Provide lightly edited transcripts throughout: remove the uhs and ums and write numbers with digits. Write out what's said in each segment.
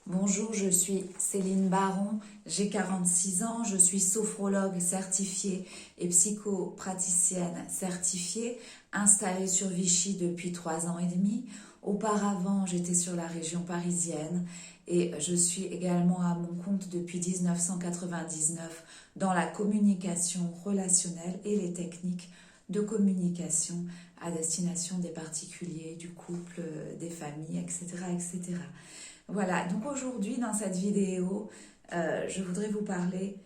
Bonjour, je suis Céline Baron, j'ai 46 ans, je suis sophrologue certifiée et psychopraticienne certifiée, installée sur Vichy depuis 3 ans et demi. Auparavant, j'étais sur la région parisienne et je suis également à mon compte depuis 1999 dans la communication relationnelle et les techniques de communication à destination des particuliers, du couple, des familles, etc., etc. Voilà, donc aujourd'hui dans cette vidéo, je voudrais vous parler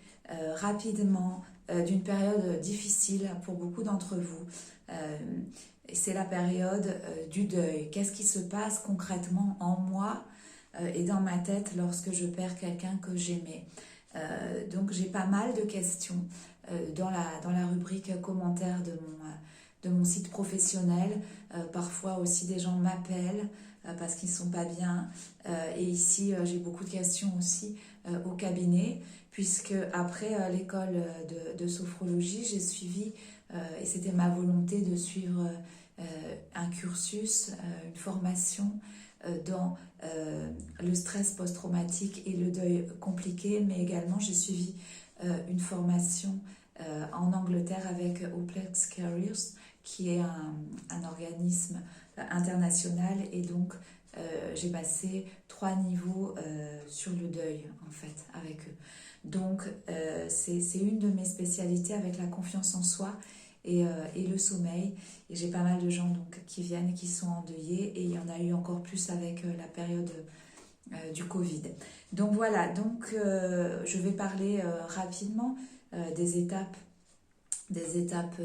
rapidement d'une période difficile pour beaucoup d'entre vous. Euh, c'est la période du deuil. Qu'est-ce qui se passe concrètement en moi et dans ma tête lorsque je perds quelqu'un que j'aimais? Donc j'ai pas mal de questions dans la rubrique commentaires de mon site professionnel. Parfois aussi des gens m'appellent parce qu'ils ne sont pas bien. Et ici, j'ai beaucoup de questions aussi au cabinet, puisque après l'école de sophrologie, j'ai suivi, et c'était ma volonté de suivre un cursus, une formation dans le stress post-traumatique et le deuil compliqué, mais également j'ai suivi une formation en Angleterre avec Oplex Careers, qui est un organisme international, et donc j'ai passé 3 niveaux sur le deuil en fait avec eux. Donc c'est une de mes spécialités avec la confiance en soi et le sommeil. Et j'ai pas mal de gens donc qui viennent et qui sont endeuillés, et il y en a eu encore plus avec la période du Covid. Donc voilà, donc je vais parler rapidement des étapes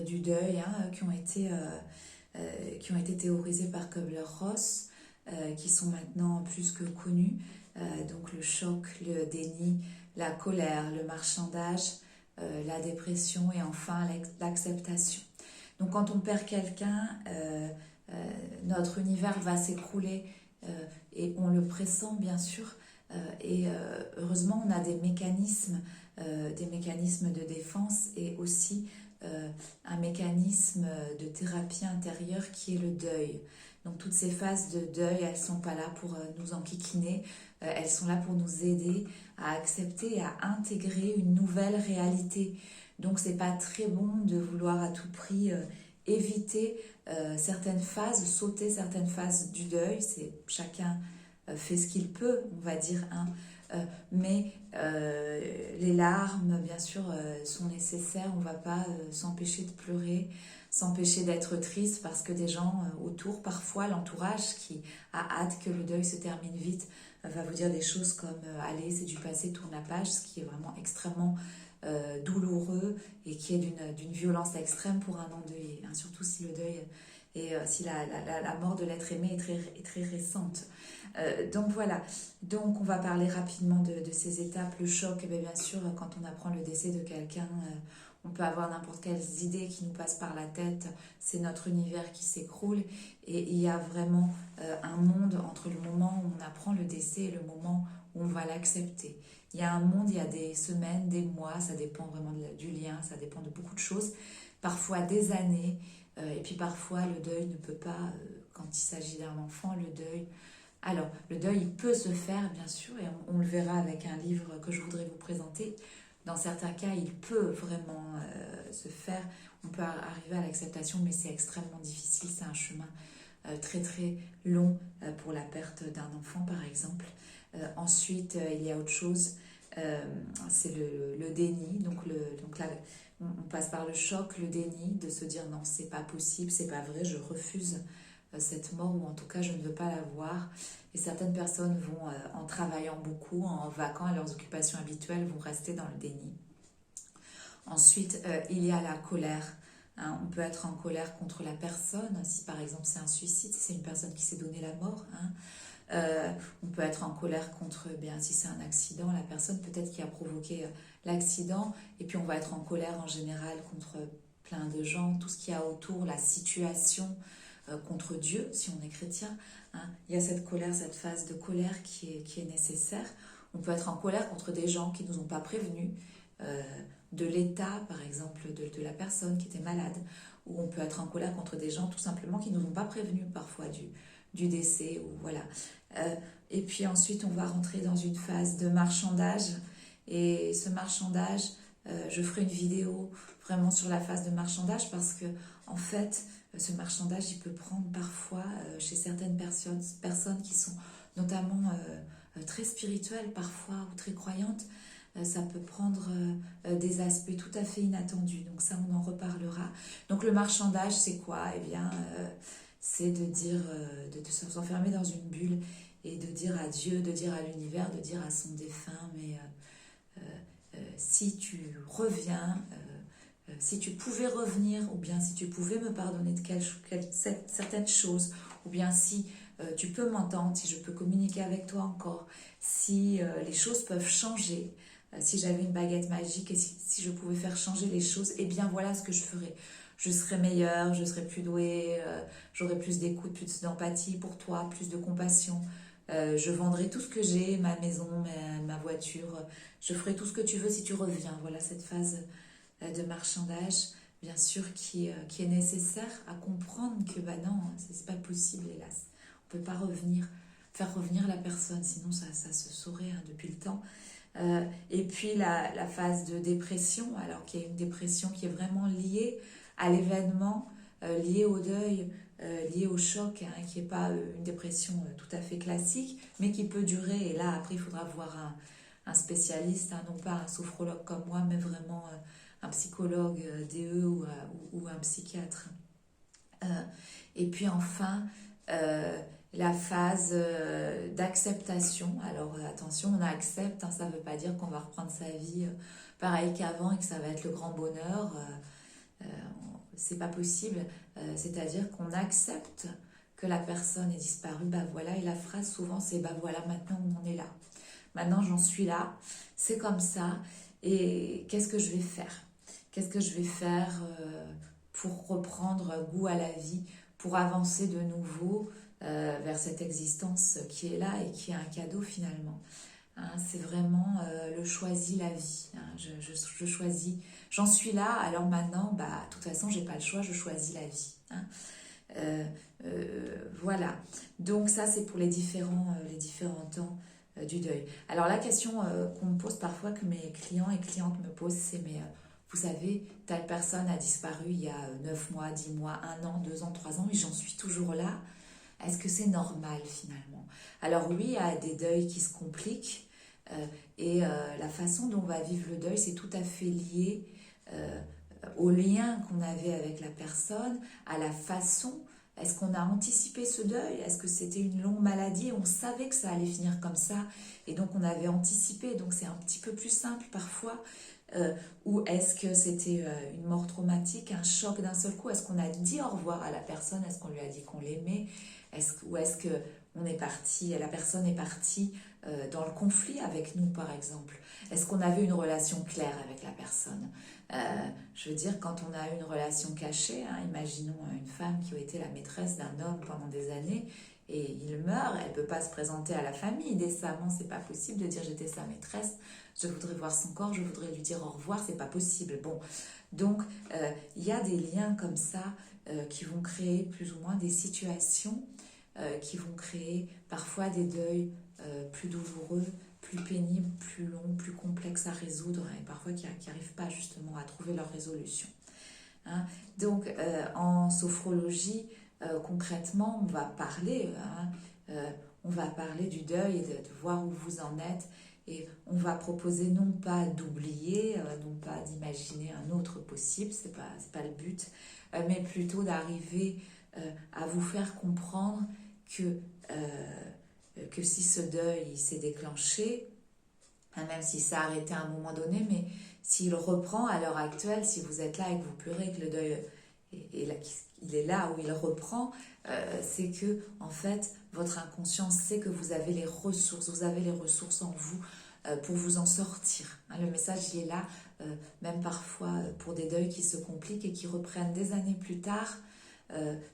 du deuil, hein, qui ont été théorisées par Kubler-Ross, qui sont maintenant plus que connues. Donc le choc, le déni, la colère, le marchandage, la dépression et enfin l'acceptation. Donc quand on perd quelqu'un, notre univers va s'écrouler, et on le pressent bien sûr. Et heureusement, on a des mécanismes de défense et aussi un mécanisme de thérapie intérieure qui est le deuil. Donc toutes ces phases de deuil, elles ne sont pas là pour nous enquiquiner, elles sont là pour nous aider à accepter et à intégrer une nouvelle réalité. Donc c'est pas très bon de vouloir à tout prix éviter certaines phases, sauter certaines phases du deuil. C'est chacun fait ce qu'il peut, on va dire, hein. Mais les larmes, bien sûr, sont nécessaires. On ne va pas s'empêcher de pleurer, s'empêcher d'être triste, parce que des gens autour, parfois l'entourage qui a hâte que le deuil se termine vite, va vous dire des choses comme allez, c'est du passé, tourne la page, ce qui est vraiment extrêmement douloureux et qui est d'une violence extrême pour un endeuillé, hein, surtout si le deuil et si la mort de l'être aimé est très récente. Donc voilà, donc on va parler rapidement de ces étapes. Le choc, eh bien sûr, quand on apprend le décès de quelqu'un, on peut avoir n'importe quelles idées qui nous passent par la tête, c'est notre univers qui s'écroule, et il y a vraiment un monde entre le moment où on apprend le décès et le moment où on va l'accepter. Il y a un monde, il y a des semaines, des mois, ça dépend vraiment du lien, ça dépend de beaucoup de choses, parfois des années, et puis parfois le deuil ne peut pas, quand il s'agit d'un enfant, le deuil... Alors, le deuil, il peut se faire, bien sûr, et on le verra avec un livre que je voudrais vous présenter. Dans certains cas, il peut vraiment se faire. On peut arriver à l'acceptation, mais c'est extrêmement difficile. C'est un chemin très très long pour la perte d'un enfant, par exemple. Ensuite, il y a autre chose, c'est le déni. Donc là, on passe par le choc, le déni, de se dire non, c'est pas possible, c'est pas vrai, je refuse cette mort, ou en tout cas je ne veux pas la voir. Et certaines personnes vont, en travaillant beaucoup, en vaquant à leurs occupations habituelles, vont rester dans le déni. Ensuite, il y a la colère. Hein, on peut être en colère contre la personne, si par exemple c'est un suicide, si c'est une personne qui s'est donné la mort. Hein. On peut être en colère contre, bien, si c'est un accident, la personne peut-être qui a provoqué l'accident, et puis on va être en colère en général contre plein de gens, tout ce qu'il y a autour, la situation, contre Dieu, si on est chrétien. Hein. Il y a cette colère, cette phase de colère qui est nécessaire. On peut être en colère contre des gens qui ne nous ont pas prévenus, de l'état, par exemple, de la personne qui était malade, ou on peut être en colère contre des gens tout simplement qui ne nous ont pas prévenus parfois du décès, ou voilà. Et puis ensuite, on va rentrer dans une phase de marchandage. Et ce marchandage, je ferai une vidéo vraiment sur la phase de marchandage parce que, en fait, ce marchandage, il peut prendre parfois chez certaines personnes qui sont notamment très spirituelles parfois ou très croyantes, ça peut prendre des aspects tout à fait inattendus. Donc ça, on en reparlera. Donc le marchandage, c'est quoi? Eh bien, c'est de dire, de s'enfermer dans une bulle et de dire à Dieu, de dire à l'univers, de dire à son défunt, mais si tu reviens, si tu pouvais revenir, ou bien si tu pouvais me pardonner de certaines choses, ou bien si tu peux m'entendre, si je peux communiquer avec toi encore, si les choses peuvent changer, si j'avais une baguette magique et si je pouvais faire changer les choses, eh bien voilà ce que je ferais. Je serais meilleure, je serais plus douée, j'aurais plus d'écoute, plus d'empathie pour toi, plus de compassion. Je vendrai tout ce que j'ai, ma maison, ma voiture. Je ferai tout ce que tu veux si tu reviens. Voilà cette phase de marchandage, bien sûr, qui est nécessaire à comprendre que bah non, c'est pas possible, hélas. On ne peut pas faire revenir la personne, sinon ça se saurait hein, depuis le temps. Et puis la phase de dépression, alors qu'il y a une dépression qui est vraiment liée à l'événement, liée au deuil, liée au choc, hein, qui n'est pas une dépression tout à fait classique, mais qui peut durer. Et là, après, il faudra voir un spécialiste, hein, non pas un sophrologue comme moi, mais vraiment un psychologue DE ou un psychiatre. Et puis enfin, la phase d'acceptation. Alors attention, on accepte, hein, ça ne veut pas dire qu'on va reprendre sa vie pareil qu'avant et que ça va être le grand bonheur. C'est pas possible. C'est-à-dire qu'on accepte que la personne est disparue. Bah voilà, et la phrase souvent c'est bah voilà, maintenant on en est là. Maintenant j'en suis là, c'est comme ça. Et qu'est-ce que je vais faire? Qu'est-ce que je vais faire pour reprendre goût à la vie, pour avancer de nouveau vers cette existence qui est là et qui est un cadeau finalement. Hein, c'est vraiment le choisis la vie. Hein, je choisis, j'en suis là, alors maintenant, bah, de toute façon, j'ai pas le choix, je choisis la vie. Hein. Voilà. Donc ça, c'est pour les différents temps du deuil. Alors la question qu'on me pose parfois, que mes clients et clientes me posent, c'est mais vous savez, telle personne a disparu il y a 9 mois, 10 mois, 1 an, 2 ans, 3 ans, et j'en suis toujours là. Est-ce que c'est normal finalement? Alors oui, il y a des deuils qui se compliquent et la façon dont on va vivre le deuil, c'est tout à fait lié au lien qu'on avait avec la personne, à la façon. Est-ce qu'on a anticipé ce deuil? Est-ce que c'était une longue maladie et on savait que ça allait finir comme ça et donc on avait anticipé, donc c'est un petit peu plus simple parfois. Ou est-ce que c'était une mort traumatique, un choc d'un seul coup? Est-ce qu'on a dit au revoir à la personne? Est-ce qu'on lui a dit qu'on l'aimait? Ou est-ce que la personne est partie dans le conflit avec nous, par exemple? Est-ce qu'on avait une relation claire avec la personne? Je veux dire, quand on a une relation cachée, hein, imaginons une femme qui a été la maîtresse d'un homme pendant des années et il meurt, elle ne peut pas se présenter à la famille décemment, c'est pas possible de dire j'étais sa maîtresse, je voudrais voir son corps, je voudrais lui dire au revoir, c'est pas possible. Bon, donc il y a des liens comme ça qui vont créer plus ou moins des situations qui vont créer parfois des deuils plus douloureux, plus pénibles, plus longs, plus complexes à résoudre et parfois qui n'arrivent pas justement à trouver leur résolution. Hein. Donc en sophrologie, concrètement, on va parler, on va parler du deuil et de voir où vous en êtes et on va proposer non pas d'oublier, non pas d'imaginer un autre possible, c'est pas le but, mais plutôt d'arriver à vous faire comprendre que si ce deuil s'est déclenché, même si ça a arrêté à un moment donné, mais s'il reprend à l'heure actuelle, si vous êtes là et que vous pleurez, que le deuil il est là où il reprend, c'est que en fait votre inconscient sait que vous avez les ressources en vous pour vous en sortir. Hein, le message il est là, même parfois pour des deuils qui se compliquent et qui reprennent des années plus tard.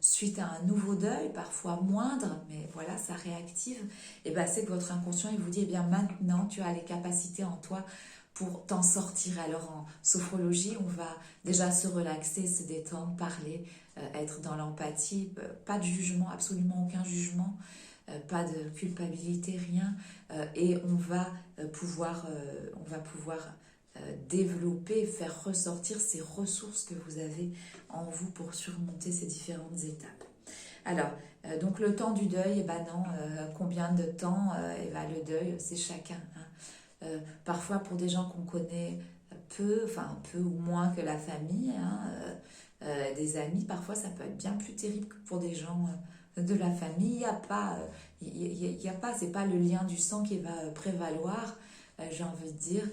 Suite à un nouveau deuil, parfois moindre, mais voilà, ça réactive, et ben c'est que votre inconscient, il vous dit, eh bien maintenant, tu as les capacités en toi pour t'en sortir. Alors en sophrologie, on va déjà se relaxer, se détendre, parler, être dans l'empathie, pas de jugement, absolument aucun jugement, pas de culpabilité, rien, et on va pouvoir développer, faire ressortir ces ressources que vous avez en vous pour surmonter ces différentes étapes. Alors, donc le temps du deuil, eh ben non, combien de temps eh ben, le deuil, c'est chacun. Hein. Parfois pour des gens qu'on connaît peu, enfin un peu ou moins que la famille, hein, des amis, parfois ça peut être bien plus terrible que pour des gens de la famille. Il n'y a pas, c'est pas le lien du sang qui va prévaloir, j'ai envie de dire,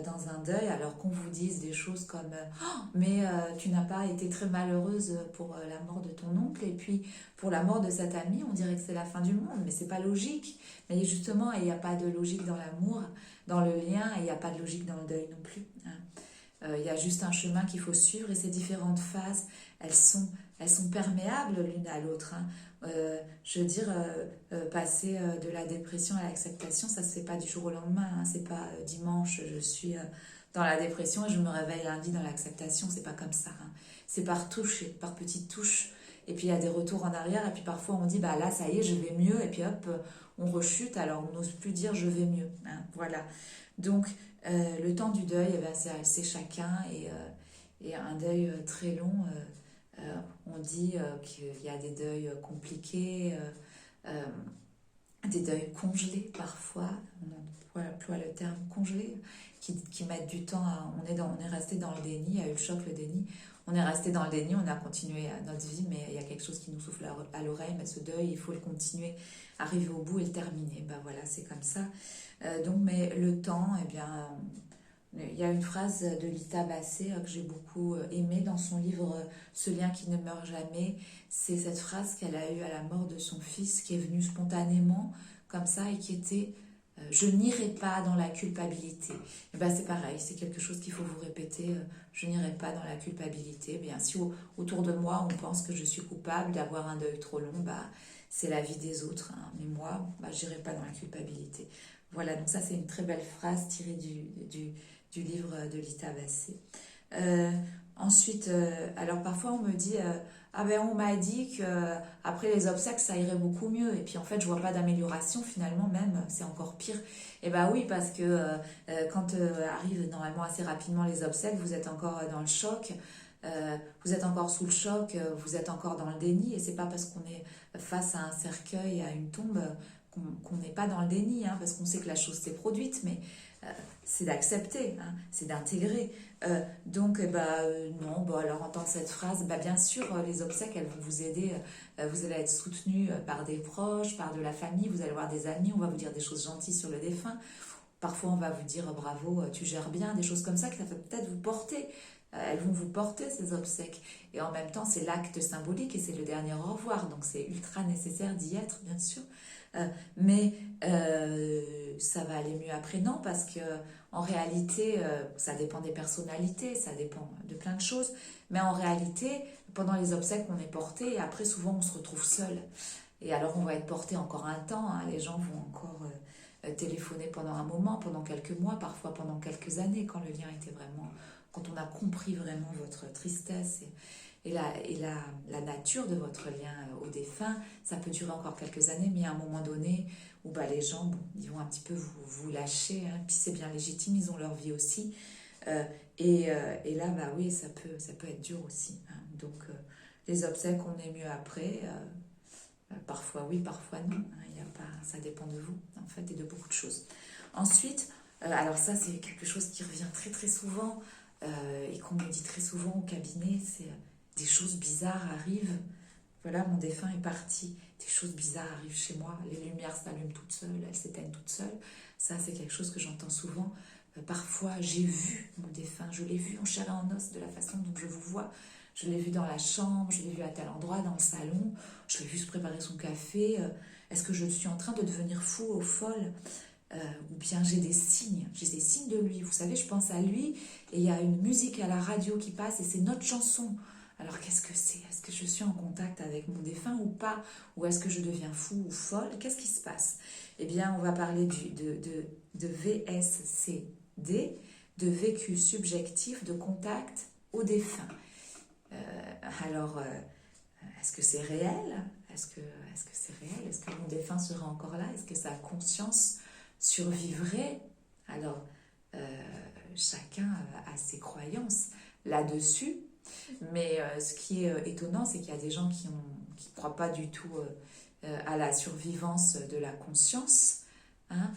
dans un deuil, alors qu'on vous dise des choses comme oh, mais tu n'as pas été très malheureuse pour la mort de ton oncle, et puis pour la mort de cet ami, on dirait que c'est la fin du monde, mais c'est pas logique. Mais justement, il n'y a pas de logique dans l'amour, dans le lien, et il n'y a pas de logique dans le deuil non plus. Hein. Il y a juste un chemin qu'il faut suivre, et ces différentes phases, elles sont perméables l'une à l'autre. Hein. Je veux dire, passer de la dépression à l'acceptation, ça se fait pas du jour au lendemain. Hein. C'est pas dimanche, je suis dans la dépression et je me réveille lundi dans l'acceptation. C'est pas comme ça. Hein. C'est par touche, par petites touches. Et puis il y a des retours en arrière. Et puis parfois on dit, bah là, ça y est, je vais mieux. Et puis hop, on rechute. Alors on n'ose plus dire, je vais mieux. Hein. Voilà. Donc le temps du deuil, eh ben, c'est chacun. Et un deuil très long. On dit qu'il y a des deuils compliqués, des deuils congelés parfois, on emploie le terme congelé, qui mettent du temps on est resté dans le déni, il y a eu le choc, le déni, on est resté dans le déni, on a continué notre vie, mais il y a quelque chose qui nous souffle à l'oreille, mais ce deuil, il faut le continuer, arriver au bout et le terminer. Ben voilà, c'est comme ça. Donc, mais le temps, eh bien... Il y a une phrase de Lita Bassé que j'ai beaucoup aimée dans son livre Ce lien qui ne meurt jamais. C'est cette phrase qu'elle a eue à la mort de son fils, qui est venue spontanément comme ça et qui était je n'irai pas dans la culpabilité. Et ben c'est pareil, c'est quelque chose qu'il faut vous répéter. Je n'irai pas dans la culpabilité. Bien, si autour de moi on pense que je suis coupable d'avoir un deuil trop long, bah, c'est la vie des autres. Hein. Mais moi, bah, je n'irai pas dans la culpabilité. Voilà, donc ça c'est une très belle phrase tirée du livre de Lita Bassé. Ensuite, alors parfois on me dit ah ben on m'a dit que après les obsèques ça irait beaucoup mieux, et puis en fait je vois pas d'amélioration, finalement même c'est encore pire. Et bah oui, parce que quand arrivent normalement assez rapidement les obsèques, vous êtes encore dans le choc. Vous êtes encore sous le choc, vous êtes encore dans le déni, et c'est pas parce qu'on est face à un cercueil, à une tombe, qu'on n'est pas dans le déni, hein, parce qu'on sait que la chose s'est produite, mais c'est d'accepter, hein, c'est d'intégrer. Donc, non, bon, alors entendre cette phrase, bien sûr, les obsèques, elles vont vous aider, vous allez être soutenu par des proches, par de la famille, vous allez voir des amis, on va vous dire des choses gentilles sur le défunt. Parfois, on va vous dire bravo, tu gères bien, des choses comme ça, que ça va peut-être vous porter. Elles vont vous porter ces obsèques. Et en même temps, c'est l'acte symbolique et c'est le dernier au revoir. Donc, c'est ultra nécessaire d'y être, bien sûr. Mais ça va aller mieux après, non, parce que en réalité, ça dépend des personnalités, ça dépend de plein de choses. Mais en réalité, pendant les obsèques, on est porté et après, souvent, on se retrouve seul. Et alors, on va être porté encore un temps. Hein, les gens vont encore téléphoner pendant un moment, pendant quelques mois, parfois pendant quelques années, quand le lien était vraiment, quand on a compris vraiment votre tristesse et la nature de votre lien au défunt. Ça peut durer encore quelques années, mais à un moment donné où les gens, bon, ils vont un petit peu vous lâcher, hein, puis c'est bien légitime, ils ont leur vie aussi. Et là, oui, ça peut être dur aussi. Hein. Donc, les obsèques, on est mieux après. Parfois oui, parfois non. Hein, ça dépend de vous, en fait, et de beaucoup de choses. Ensuite, alors ça, c'est quelque chose qui revient très très souvent et qu'on me dit très souvent au cabinet, c'est des choses bizarres arrivent. Voilà, mon défunt est parti. Des choses bizarres arrivent chez moi. Les lumières s'allument toutes seules, elles s'éteignent toutes seules. Ça, c'est quelque chose que j'entends souvent. Parfois, j'ai vu mon défunt, je l'ai vu en chair et en os de la façon dont je vous vois. Je l'ai vu dans la chambre, je l'ai vu à tel endroit, dans le salon. Je l'ai vu se préparer son café. Est-ce que je suis en train de devenir fou ou folle ou bien j'ai des signes de lui. Vous savez, je pense à lui et il y a une musique à la radio qui passe et c'est notre chanson. Alors qu'est-ce que c'est? Est-ce que je suis en contact avec mon défunt ou pas? Ou est-ce que je deviens fou ou folle? Qu'est-ce qui se passe? Eh bien, on va parler de VSCD, de vécu subjectif de contact au défunt. Alors, est-ce que c'est réel? est-ce que c'est réel? Est-ce que mon défunt serait encore là? Est-ce que sa conscience survivrait? Alors, chacun a ses croyances là-dessus, mais ce qui est étonnant, c'est qu'il y a des gens qui ne croient pas du tout à la survivance de la conscience, hein,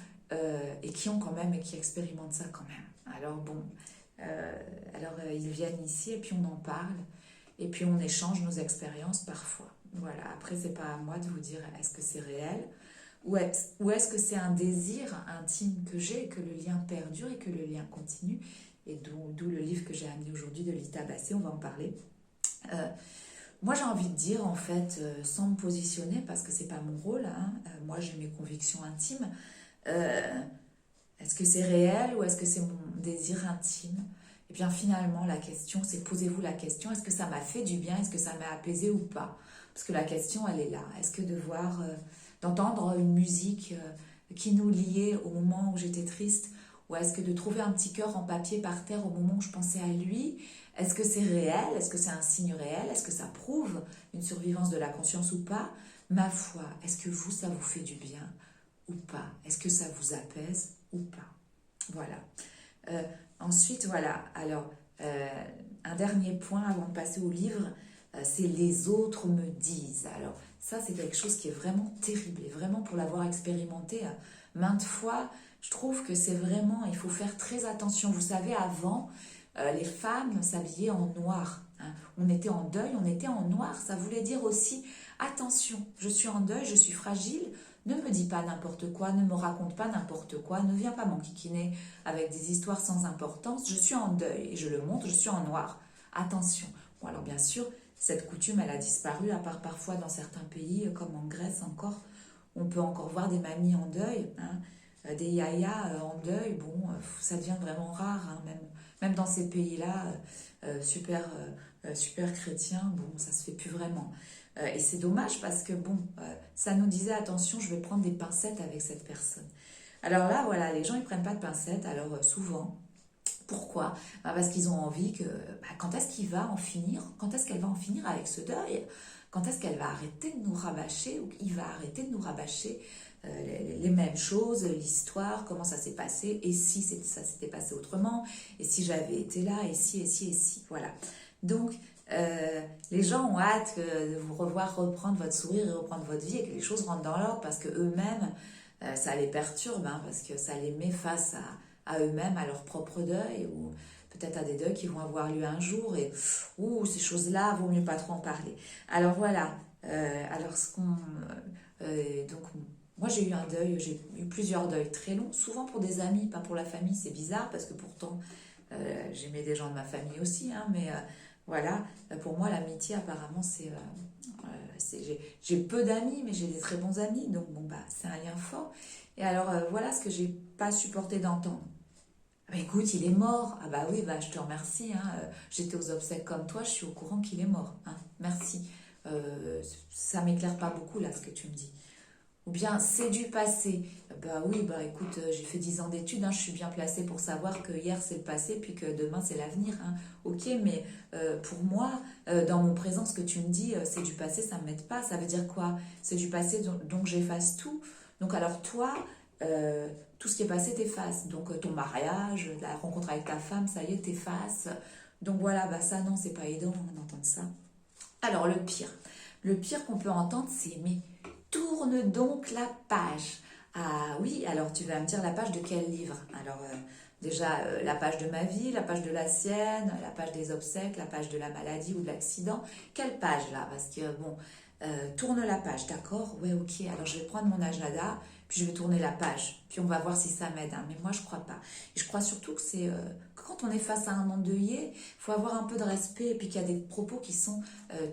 et qui ont quand même, et qui expérimentent ça quand même. Alors bon, ils viennent ici et puis on en parle, et puis on échange nos expériences parfois. Voilà, après c'est pas à moi de vous dire est-ce que c'est réel, ou est-ce que c'est un désir intime que j'ai, et que le lien perdure et que le lien continue, et d'où le livre que j'ai amené aujourd'hui de Lita Bassé, on va en parler. Moi j'ai envie de dire en fait, sans me positionner parce que c'est pas mon rôle, hein, moi j'ai mes convictions intimes, est-ce que c'est réel ou est-ce que c'est mon désir intime? Et bien finalement la question c'est, posez-vous la question, est-ce que ça m'a fait du bien, est-ce que ça m'a apaisé ou pas? Parce que la question elle est là, est-ce que d'entendre une musique qui nous liait au moment où j'étais triste, ou est-ce que de trouver un petit cœur en papier par terre au moment où je pensais à lui, est-ce que c'est réel? Est-ce que c'est un signe réel? Est-ce que ça prouve une survivance de la conscience ou pas? Ma foi, est-ce que vous, ça vous fait du bien ou pas? Est-ce que ça vous apaise ou pas? Voilà. Ensuite, voilà. Alors, un dernier point avant de passer au livre, c'est les autres me disent. Alors, ça, c'est quelque chose qui est vraiment terrible. Et vraiment, pour l'avoir expérimenté maintes fois, je trouve que c'est vraiment, il faut faire très attention. Vous savez, avant, les femmes s'habillaient en noir, hein. On était en deuil, on était en noir. Ça voulait dire aussi, attention, je suis en deuil, je suis fragile. Ne me dis pas n'importe quoi, ne me raconte pas n'importe quoi, ne viens pas m'enquiquiner avec des histoires sans importance. Je suis en deuil et je le montre, je suis en noir. Attention. Bon, alors bien sûr, cette coutume, elle a disparu, à part parfois dans certains pays, comme en Grèce encore. On peut encore voir des mamies en deuil, hein, des yayas en deuil. Bon, ça devient vraiment rare, hein, même dans ces pays-là, super chrétiens, bon, ça se fait plus vraiment. Et c'est dommage parce que, bon, ça nous disait, attention, je vais prendre des pincettes avec cette personne. Alors là, voilà, les gens, ils prennent pas de pincettes, alors souvent, pourquoi? Parce qu'ils ont envie que, quand est-ce qu'il va en finir? Quand est-ce qu'elle va en finir avec ce deuil? Quand est-ce qu'elle va arrêter de nous rabâcher, ou il va arrêter de nous rabâcher les mêmes choses, l'histoire, comment ça s'est passé, et si ça s'était passé autrement, et si j'avais été là, et si, voilà. Donc, les gens ont hâte de vous revoir reprendre votre sourire et reprendre votre vie, et que les choses rentrent dans l'ordre, parce que eux-mêmes, ça les perturbe, hein, parce que ça les met face à eux-mêmes, à leur propre deuil, ou peut-être à des deuils qui vont avoir lieu un jour, et ces choses-là, vaut mieux pas trop en parler. Alors voilà, donc moi j'ai eu un deuil, j'ai eu plusieurs deuils très longs, souvent pour des amis, pas pour la famille, c'est bizarre, parce que pourtant j'aimais des gens de ma famille aussi, hein, mais voilà, pour moi l'amitié apparemment j'ai peu d'amis, mais j'ai des très bons amis, donc bon c'est un lien fort. Et alors voilà ce que j'ai pas supporté d'entendre. Écoute, il est mort. Ah bah oui, je te remercie, hein. J'étais aux obsèques comme toi, je suis au courant qu'il est mort, hein. Merci. Ça m'éclaire pas beaucoup là ce que tu me dis. Ou bien c'est du passé. Bah oui, écoute, j'ai fait 10 ans d'études, hein, je suis bien placée pour savoir que hier c'est le passé, puis que demain c'est l'avenir, hein. Ok, mais pour moi, dans mon présent, ce que tu me dis, c'est du passé, ça ne m'aide pas. Ça veut dire quoi? C'est du passé, donc j'efface tout. Donc alors toi, tout ce qui est passé t'efface. Donc ton mariage, la rencontre avec ta femme, ça y est, t'efface. Donc voilà, ça non, c'est pas aidant d'entendre ça. Alors le pire qu'on peut entendre, c'est mais tourne donc la page. Ah oui, alors tu vas me dire la page de quel livre? Alors déjà la page de ma vie, la page de la sienne, la page des obsèques, la page de la maladie ou de l'accident. Quelle page là? Parce que bon, tourne la page, d'accord? Ouais, ok, alors je vais prendre mon agenda, puis je vais tourner la page, puis on va voir si ça m'aide, hein. Mais moi je crois pas. Et je crois surtout que c'est que quand on est face à un endeuillé, il faut avoir un peu de respect, et puis qu'il y a des propos qui sont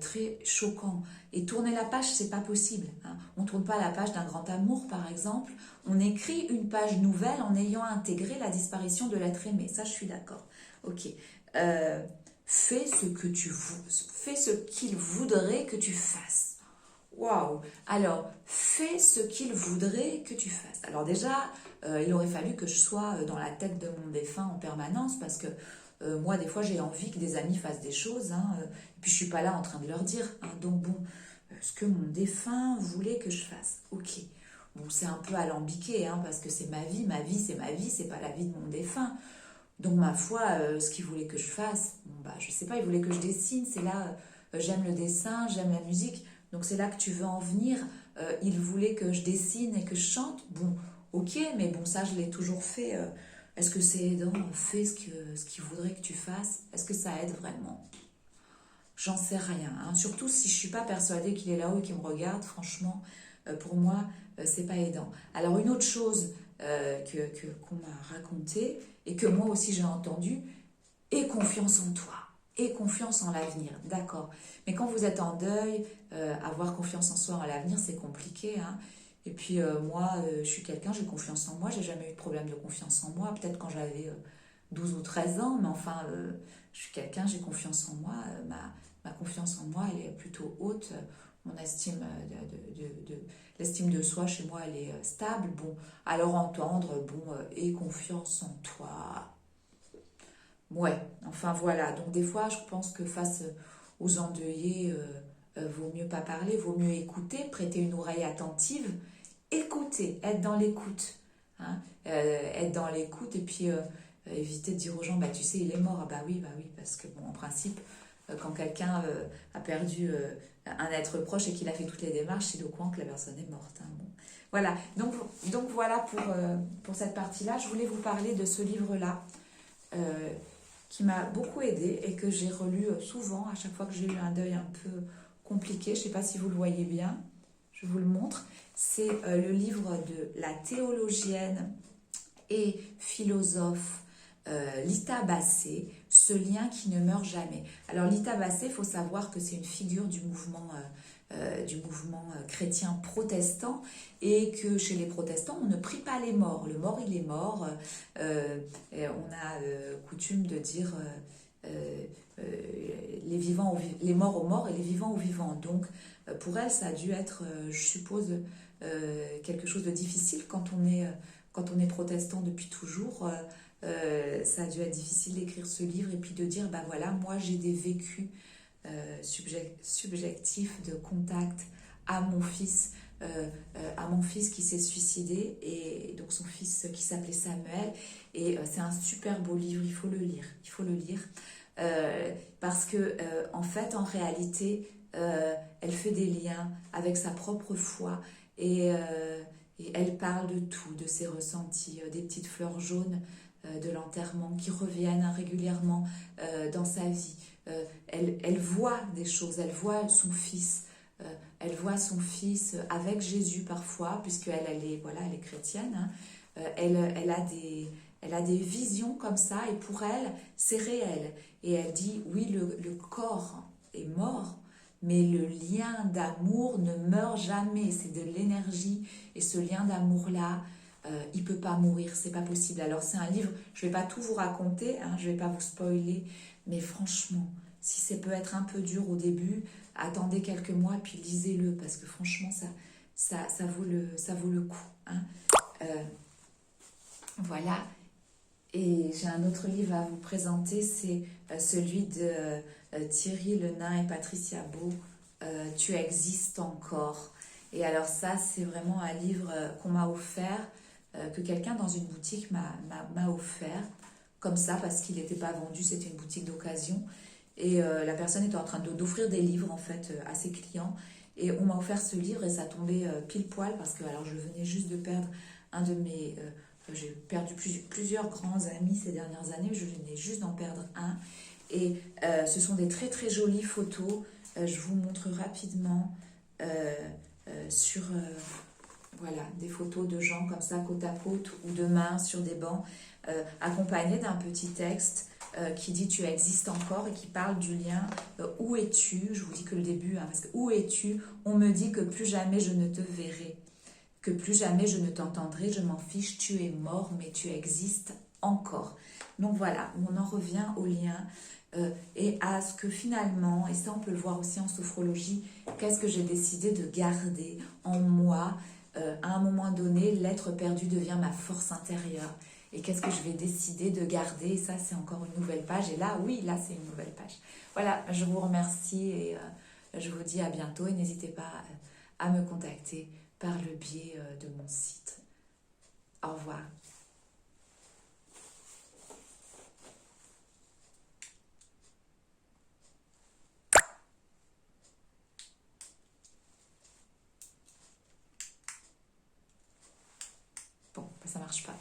très choquants. Et tourner la page, c'est pas possible, hein. On tourne pas la page d'un grand amour, par exemple. On écrit une page nouvelle en ayant intégré la disparition de l'être aimé. Ça, je suis d'accord. Ok. Fais ce qu'il voudrait que tu fasses. Waouh! Alors, fais ce qu'il voudrait que tu fasses. Alors déjà, il aurait fallu que je sois dans la tête de mon défunt en permanence, parce que moi, des fois, j'ai envie que des amis fassent des choses, hein, et puis je suis pas là en train de leur dire, hein. Donc bon, ce que mon défunt voulait que je fasse. Ok. Bon, c'est un peu alambiqué, hein, parce que c'est ma vie c'est ma vie, c'est pas la vie de mon défunt. Donc ma foi, ce qu'il voulait que je fasse, bon, bah, je sais pas, il voulait que je dessine, c'est là, j'aime le dessin, j'aime la musique, donc c'est là que tu veux en venir. Il voulait que je dessine et que je chante, bon, ok, mais bon, ça je l'ai toujours fait. Est-ce que c'est aidant? Fais ce qu'il voudrait que tu fasses. Est-ce que ça aide vraiment? J'en sais rien, hein. Surtout si je suis pas persuadée qu'il est là-haut et qu'il me regarde, franchement, pour moi, c'est pas aidant. Alors une autre chose qu'on m'a raconté et que moi aussi j'ai entendu, aie confiance en toi, aie confiance en l'avenir, d'accord. Mais quand vous êtes en deuil, avoir confiance en soi en l'avenir, c'est compliqué, hein. Et puis moi, je suis quelqu'un, j'ai confiance en moi, j'ai jamais eu de problème de confiance en moi, peut-être quand j'avais 12 ou 13 ans, mais enfin, je suis quelqu'un, j'ai confiance en moi, ma confiance en moi, elle est plutôt haute, mon estime l'estime de soi chez moi, elle est stable, bon, alors entendre, bon, aie confiance en toi, ouais, enfin voilà, donc des fois, je pense que face aux endeuillés, vaut mieux pas parler, vaut mieux écouter, prêter une oreille attentive, écouter, être dans l'écoute, hein, être dans l'écoute et puis éviter de dire aux gens, bah tu sais, il est mort, ah bah oui, parce que bon, en principe, quand quelqu'un a perdu un être proche et qu'il a fait toutes les démarches, il est au courant que la personne est morte, hein, bon. Voilà, donc voilà pour cette partie-là, je voulais vous parler de ce livre-là, euh, qui m'a beaucoup aidée et que j'ai relu souvent, à chaque fois que j'ai eu un deuil un peu compliqué, je ne sais pas si vous le voyez bien, je vous le montre. C'est le livre de la théologienne et philosophe Lita Bassé, Ce lien qui ne meurt jamais. Alors Lita Bassé, il faut savoir que c'est une figure du mouvement chrétien protestant et que chez les protestants, on ne prie pas les morts. Le mort, il est mort. Et on a coutume de dire les morts aux morts et les vivants aux vivants. Donc pour elle, ça a dû être, je suppose, quelque chose de difficile quand on est protestant depuis toujours. Ça a dû être difficile d'écrire ce livre et puis de dire, bah voilà, moi j'ai des vécus subjectifs de contact à mon fils qui s'est suicidé, et donc son fils qui s'appelait Samuel, et c'est un super beau livre, il faut le lire, parce que en fait, en réalité, elle fait des liens avec sa propre foi, et elle parle de tout, de ses ressentis, des petites fleurs jaunes de l'enterrement qui reviennent régulièrement dans sa vie. Elle voit des choses, elle voit son fils, avec Jésus parfois, puisqu'elle elle est chrétienne, hein. Elle a des visions comme ça, et pour elle, c'est réel. Et elle dit, oui, le corps est mort, mais le lien d'amour ne meurt jamais, c'est de l'énergie, et ce lien d'amour-là, il peut pas mourir, c'est pas possible. Alors c'est un livre, je vais pas tout vous raconter, hein, je vais pas vous spoiler, mais franchement, si ça peut être un peu dur au début, attendez quelques mois puis lisez-le, parce que franchement ça vaut le coup, hein. Euh, voilà. Et j'ai un autre livre à vous présenter, c'est celui de Thierry Lenain et Patricia Beau, Tu existes encore. Et alors ça, c'est vraiment un livre qu'on m'a offert, que quelqu'un dans une boutique m'a offert, comme ça, parce qu'il n'était pas vendu, c'était une boutique d'occasion. Et la personne était en train d'offrir des livres, en fait, à ses clients. Et on m'a offert ce livre, et ça tombait pile poil, parce que alors, je venais juste de perdre un de mes... j'ai perdu plusieurs grands amis ces dernières années, je venais juste d'en perdre un. Et ce sont des très très jolies photos. Je vous montre rapidement sur... voilà, des photos de gens comme ça, côte à côte, ou de mains sur des bancs, accompagnées d'un petit texte qui dit tu existes encore, et qui parle du lien où es-tu, je vous dis que le début, hein, parce que où es-tu, on me dit que plus jamais je ne te verrai, que plus jamais je ne t'entendrai, je m'en fiche, tu es mort, mais tu existes encore. Donc voilà, on en revient au lien et à ce que finalement, et ça on peut le voir aussi en sophrologie, qu'est-ce que j'ai décidé de garder en moi. À un moment donné, l'être perdu devient ma force intérieure. Et qu'est-ce que je vais décider de garder? Et ça, c'est encore une nouvelle page. Et là, oui, là, c'est une nouvelle page. Voilà, je vous remercie et Je vous dis à bientôt et n'hésitez pas à me contacter par le biais de mon site. Au revoir. Bon, ça marche pas.